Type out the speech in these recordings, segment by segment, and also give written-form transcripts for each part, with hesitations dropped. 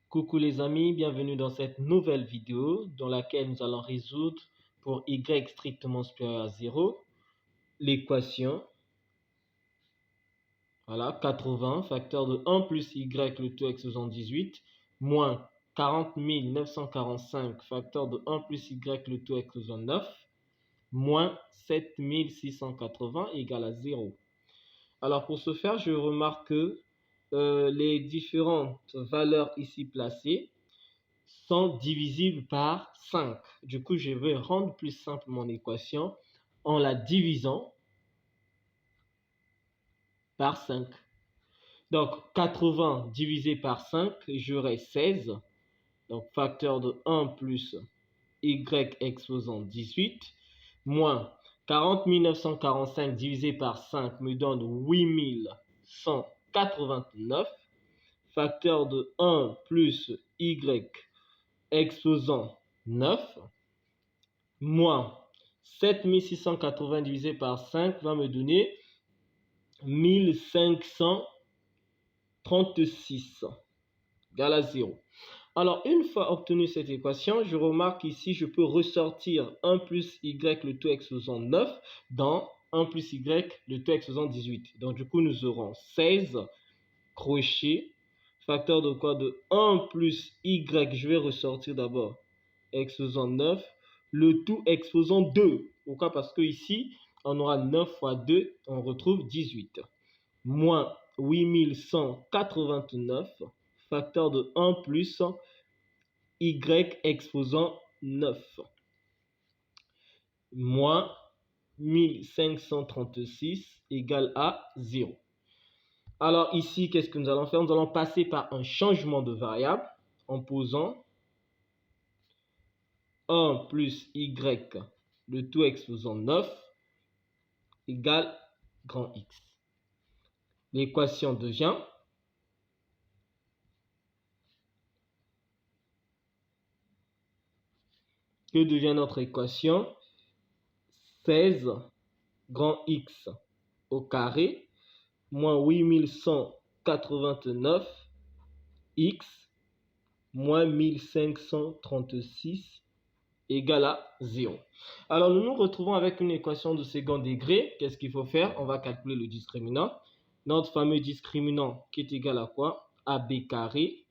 Coucou les amis, bienvenue dans cette nouvelle vidéo dans laquelle nous allons résoudre pour y strictement supérieur à 0 l'équation. Voilà, 80, facteur de 1 plus y, le tout exposant 18, moins 40 945, facteur de 1 plus y, le tout exposant 9, moins 7680 égale à 0. Alors pour ce faire, je remarque que les différentes valeurs ici placées sont divisibles par 5. Du coup, je vais rendre plus simple mon équation en la divisant par 5. Donc, 80 divisé par 5, j'aurai 16. Donc, facteur de 1 plus y exposant 18, moins 40 945 divisé par 5 me donne 8189. Facteur de 1 plus y exposant 9, moins 7680 divisé par 5 va me donner 1536 égale à 0. Alors, une fois obtenu cette équation, je remarque ici, je peux ressortir 1 plus y le tout exposant 9 dans 1 plus y le tout exposant 18. Donc, du coup, nous aurons 16 crochets. Facteur de quoi? De 1 plus y, je vais ressortir d'abord exposant 9, le tout exposant 2. Pourquoi? Parce que ici, on aura 9 fois 2, on retrouve 18. Moins 8189, facteur de 1 plus y exposant 9. Moins 1536 égale à 0. Alors ici, qu'est-ce que nous allons faire? Nous allons passer par un changement de variable en posant 1 plus y, le tout exposant 9, égale grand X. L'équation devient que devient notre équation? 16 grand X au carré moins 8189 X moins 1536 égale à 0. Alors, nous nous retrouvons avec une équation de second degré. Qu'est-ce qu'il faut faire? On va calculer le discriminant. Notre fameux discriminant qui est égal à quoi? AB carré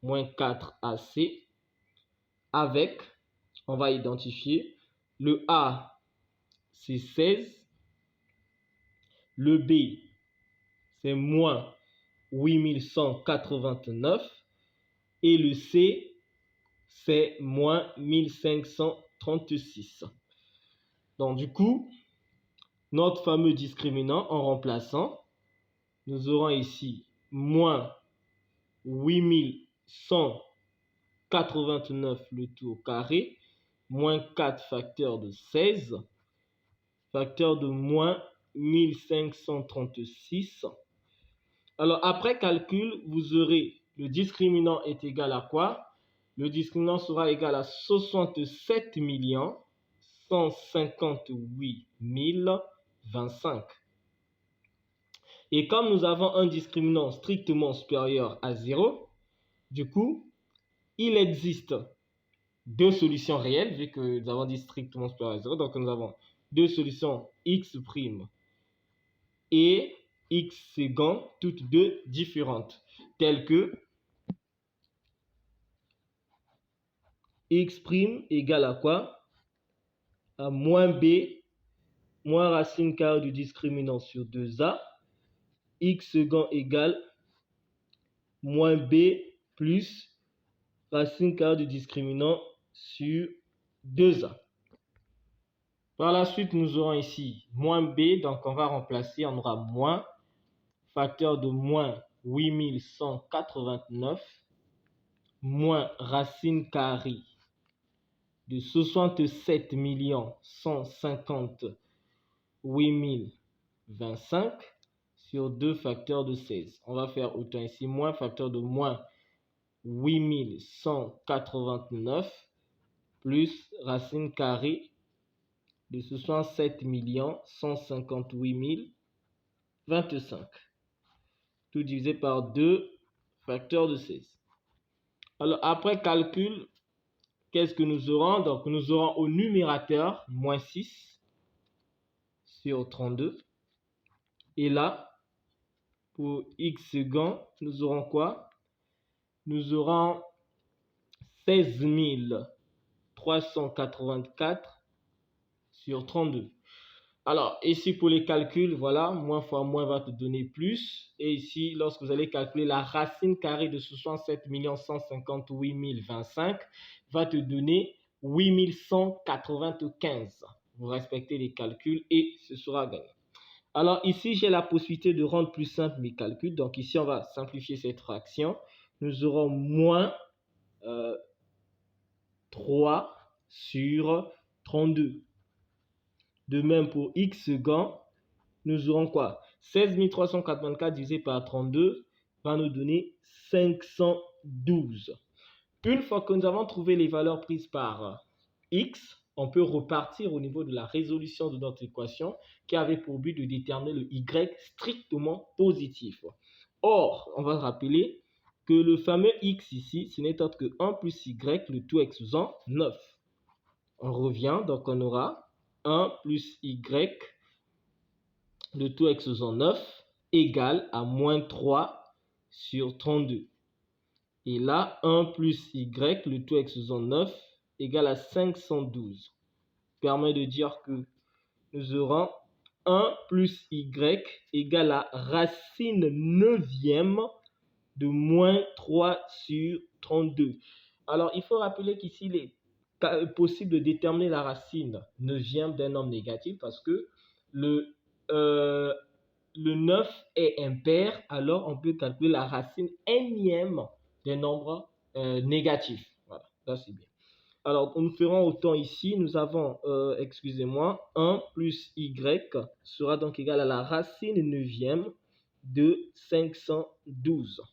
moins 4AC avec, on va identifier, le A, c'est 16. Le B, c'est moins 8189. Et le C, c'est moins 1536. Donc, du coup, notre fameux discriminant, en remplaçant, nous aurons ici moins 8189 le tout au carré, moins 4 facteur de 16, facteur de moins 1536. Alors, après calcul, vous aurez le discriminant est égal à quoi? Le discriminant sera égal à 67 158 025. Et comme nous avons un discriminant strictement supérieur à 0, du coup, il existe deux solutions réelles, vu que nous avons dit strictement supérieur à 0. Donc, nous avons deux solutions x' et x second, toutes deux différentes, telles que x' égale à quoi? À moins b, moins racine carrée du discriminant sur 2a, x second égale moins b plus racine carrée du discriminant sur 2a. Par la suite, nous aurons ici moins b, donc on va remplacer, on aura moins, facteur de moins 8189, moins racine carrée de 67 158 025 sur 2 facteurs de 16. On va faire autant ici, moins facteur de moins 8189 plus racine carrée de 67 158 025. Tout divisé par 2 facteurs de 16. Alors, après calcul, qu'est-ce que nous aurons? Donc, nous aurons au numérateur moins 6 sur 32. Et là, pour x second, nous aurons quoi? Nous aurons 16 384 sur 32. Alors, ici pour les calculs, voilà, moins fois moins va te donner plus. Et ici, lorsque vous allez calculer la racine carrée de 67 158 025, va te donner 8195. Vous respectez les calculs et ce sera gagné. Alors ici, j'ai la possibilité de rendre plus simple mes calculs. Donc ici, on va simplifier cette fraction. Nous aurons moins 3 sur 32. De même pour x second, nous aurons quoi? 16 384 divisé par 32 va nous donner 512. Une fois que nous avons trouvé les valeurs prises par x, on peut repartir au niveau de la résolution de notre équation qui avait pour but de déterminer le y strictement positif. Or, on va rappeler que le fameux x ici, ce n'est autre que 1 plus y, le tout exposant 9. On revient, donc on aura 1 plus y, le tout exposant 9, égale à moins 3 sur 32. Et là, 1 plus y, le tout exposant 9, égale à 512. Permet de dire que nous aurons 1 plus y égale à racine neuvième de moins 3 sur 32. Alors, il faut rappeler qu'ici, il est possible de déterminer la racine neuvième d'un nombre négatif parce que le 9 est impair, alors on peut calculer la racine énième des nombres négatifs. Voilà, là c'est bien. Alors, nous ferons autant ici. Nous avons, 1 plus y sera donc égal à la racine neuvième de 512.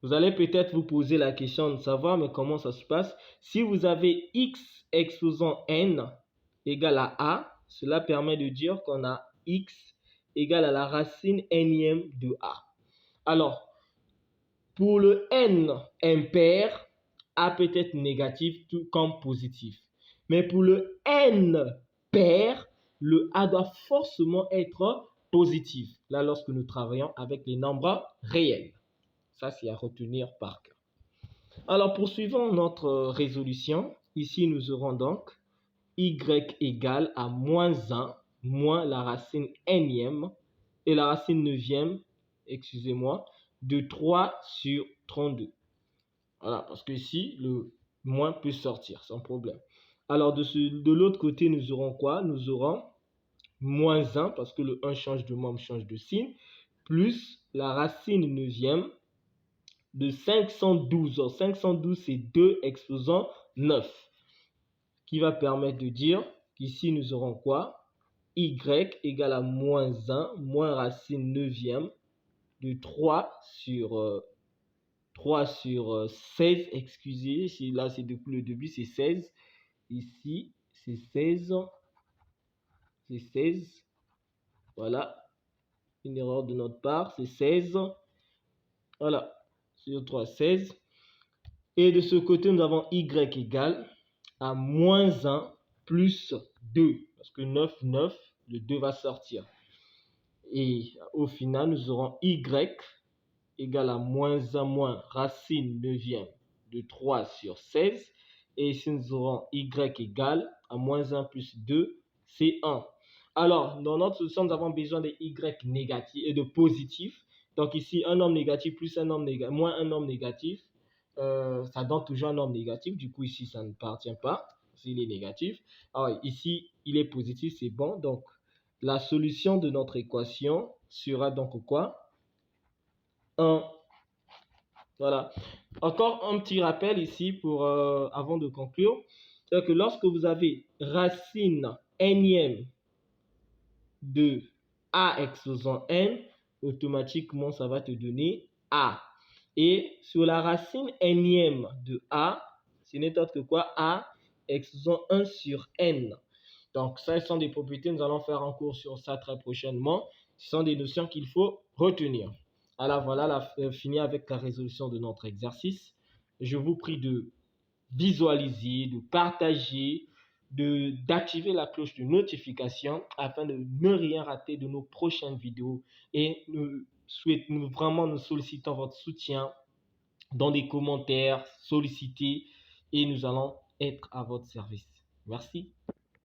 Vous allez peut-être vous poser la question de savoir, mais comment ça se passe? Si vous avez x exposant n égale à a, cela permet de dire qu'on a x égale à la racine énième de a. Alors, pour le n impair, a peut être négatif tout comme positif. Mais pour le n pair, le a doit forcément être positif. Là, lorsque nous travaillons avec les nombres réels. Ça, c'est à retenir par cœur. Alors, poursuivons notre résolution. Ici, nous aurons donc y égale à moins 1 moins la racine énième et la racine neuvième, de 3 sur 32. Voilà, parce que ici, le moins peut sortir sans problème. Alors, de l'autre côté, nous aurons quoi? Nous aurons moins 1, parce que le 1 change de membre, change de signe, plus la racine neuvième de 512. Alors, 512, c'est 2 exposant 9. Qui va permettre de dire qu'ici, nous aurons quoi? Y égale à moins 1, moins racine neuvième de 3 sur 16, excusez, là c'est depuis le début, c'est 16, ici c'est 16, voilà, une erreur de notre part, c'est 16, voilà, sur 3, 16, et de ce côté nous avons y égale à moins 1 plus 2, parce que 9, le 2 va sortir, et au final nous aurons y égale à moins 1 moins racine neuvième de 3 sur 16. Et ici, nous aurons y égale à moins 1 plus 2, c'est 1. Alors, dans notre solution, nous avons besoin de y négatif et de positif. Donc ici, un nombre négatif plus un nombre négatif, moins un nombre négatif, ça donne toujours un nombre négatif. Du coup, ici, ça ne partient pas s'il est négatif. Alors ici, il est positif, c'est bon. Donc, la solution de notre équation sera donc quoi? 1. Voilà. Encore un petit rappel ici pour avant de conclure. C'est que lorsque vous avez racine énième de a exposant n, automatiquement ça va te donner a. Et sur la racine énième de a, ce n'est autre que quoi? A exposant 1 sur n. Donc ça, ce sont des propriétés, nous allons faire un cours sur ça très prochainement. Ce sont des notions qu'il faut retenir. Alors voilà, fini avec la résolution de notre exercice. Je vous prie de visualiser, de partager, d'activer la cloche de notification afin de ne rien rater de nos prochaines vidéos. Et nous sollicitons votre soutien dans des commentaires, solliciter et nous allons être à votre service. Merci.